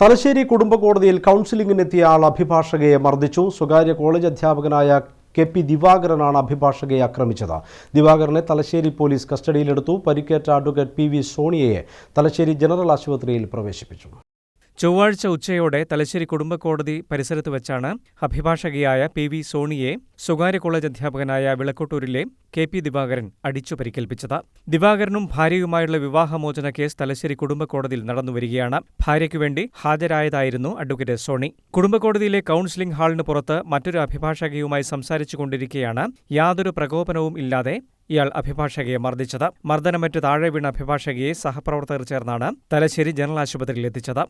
തലശ്ശേരി കുടുംബ കോടതിയിൽ കൗൺസിലിംഗിനെത്തിയ ആൾ അഭിഭാഷകയെ മർദ്ദിച്ചു. സ്വകാര്യ കോളേജ് അധ്യാപകനായ കെ.പി. ദിവാകരനാണ് അഭിഭാഷകയെ ആക്രമിച്ചത്. ദിവാകരനെ തലശ്ശേരി പോലീസ് കസ്റ്റഡിയിലെടുത്തു. പരിക്കേറ്റ അഡ്വക്കേറ്റ് പി.വി. സോണിയയെ തലശ്ശേരി ജനറൽ ആശുപത്രിയിൽ പ്രവേശിപ്പിച്ചു. ചൊവ്വാഴ്ച ഉച്ചയോടെ തലശ്ശേരി കുടുംബ കോടതി പരിസരത്ത് വെച്ചാണ് അഭിഭാഷകയായ പി.വി. സോണിയെ സ്വകാര്യ കോളേജ് അധ്യാപകനായ വിളക്കോട്ടൂരിലെ കെ.പി. ദിവാകരൻ അടിച്ചു പരിക്കേൽപ്പിച്ചത്. ദിവാകരനും ഭാര്യയുമായുള്ള വിവാഹമോചന കേസ് തലശ്ശേരി കുടുംബ കോടതിയിൽ നടന്നുവരികയാണ്. ഭാര്യയ്ക്കുവേണ്ടി ഹാജരായതായിരുന്നു അഡ്വക്കേറ്റ് സോണി. കുടുംബ കോടതിയിലെ കൗൺസിലിംഗ് ഹാളിന് പുറത്ത് മറ്റൊരു അഭിഭാഷകയുമായി സംസാരിച്ചുകൊണ്ടിരിക്കെയാണ് യാതൊരു പ്രകോപനവും ഇല്ലാതെ ഇയാൾ അഭിഭാഷകയെ മർദ്ദിച്ചത്. മർദ്ദനമേറ്റ് താഴെ വീണ അഭിഭാഷകയെ സഹപ്രവർത്തകർ ചേർന്നാണ് തലശ്ശേരി ജനറൽ ആശുപത്രിയിൽ എത്തിച്ചത്.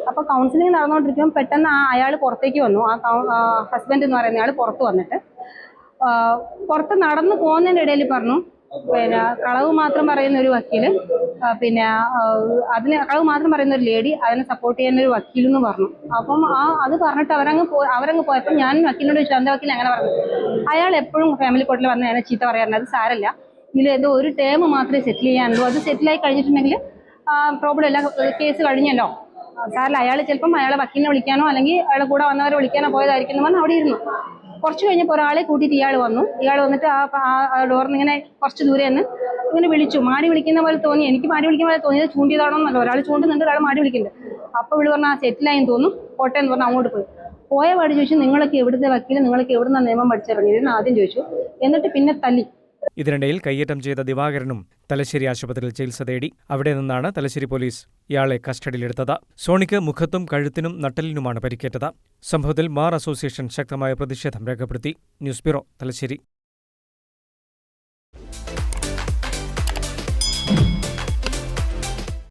അപ്പോൾ കൗൺസിലിംഗ് നടന്നുകൊണ്ടിരിക്കുമ്പോൾ പെട്ടെന്ന് അയാൾ പുറത്തേക്ക് വന്നു. ഹസ്ബൻഡ് എന്ന് പറയുന്ന ആൾ പുറത്ത് വന്നിട്ട് പുറത്ത് നടന്നു പോകുന്നതിൻ്റെ ഇടയിൽ പറഞ്ഞു, പിന്നെ കളവ് മാത്രം പറയുന്ന ഒരു വക്കീല്, പിന്നെ കളവ് മാത്രം പറയുന്ന ഒരു ലേഡി, അതിനെ സപ്പോർട്ട് ചെയ്യുന്ന ഒരു വക്കീലെന്ന് പറഞ്ഞു. അപ്പം അത് പറഞ്ഞിട്ട് അവരങ്ങ് പോയപ്പോൾ ഞാൻ വക്കീലിനോട് ചോദിച്ചു, എന്താ വക്കീൽ അങ്ങനെ പറഞ്ഞു? അയാൾ എപ്പോഴും ഫാമിലി കോർട്ടിൽ വന്ന് അതിനെ ചീത്ത പറയാറുണ്ട്. അത് സാരല്ല, ഇതിലേതോ ഒരു ടേം മാത്രമേ സെറ്റിൽ ചെയ്യാനുള്ളൂ, അത് സെറ്റിലായി കഴിഞ്ഞിട്ടുണ്ടെങ്കിൽ പ്രോബ്ലം ഇല്ല, കേസ് കഴിഞ്ഞല്ലോ, സാരല്ല. അയാൾ ചിലപ്പം അയാളെ വക്കീലിനെ വിളിക്കാനോ അല്ലെങ്കിൽ അയാളെ കൂടെ വന്നവരെ വിളിക്കാനോ പോയതായിരിക്കും എന്ന് പറഞ്ഞ് അവിടെ ഇരുന്നു. കുറച്ച് കഴിഞ്ഞപ്പോൾ ഒരാളെ കൂട്ടിയിട്ട് ഇയാൾ വന്നിട്ട് ആ ഡോറിന് ഇങ്ങനെ കുറച്ച് ദൂരെ നിന്ന് ഇങ്ങനെ വിളിച്ചു. മാടി വിളിക്കുന്ന പോലെ തോന്നി. എനിക്ക് മാടി വിളിക്കുന്ന പോലെ തോന്നിയത് ചൂണ്ടിയതാണോ എന്നല്ല, ഒരാൾ ചൂണ്ടുന്നുണ്ട്, ഒരാൾ മാടി വിളിക്കുന്നുണ്ട്. അപ്പോൾ ഇവിടെ പറഞ്ഞാൽ സെറ്റിലായെന്ന് തോന്നും, കോട്ടയം എന്ന് പറഞ്ഞാൽ അങ്ങോട്ട് പോയ പാട് ചോദിച്ചു, നിങ്ങളൊക്കെ എവിടുത്തെ വക്കീൽ, നിങ്ങളൊക്കെ എവിടുന്ന നിയമം പഠിച്ചിറങ്ങിയിരുന്നു ആദ്യം ചോദിച്ചു. എന്നിട്ട് പിന്നെ തല്ലി. ഇതിനിടയിൽ കയ്യേറ്റം ചെയ്ത ദിവാകരനും തലശ്ശേരി ആശുപത്രിയിൽ ചികിത്സ തേടി. അവിടെ നിന്നാണ് തലശ്ശേരി പോലീസ് ഇയാളെ കസ്റ്റഡിയിലെടുത്തത്. സോണിക്ക് മുഖത്തും കഴുത്തിനും നട്ടെല്ലിനുമാണ് പരിക്കേറ്റത്. സംഭവത്തിൽ ബാർ അസോസിയേഷൻ ശക്തമായ പ്രതിഷേധം രേഖപ്പെടുത്തി. News bureau, Thalassery.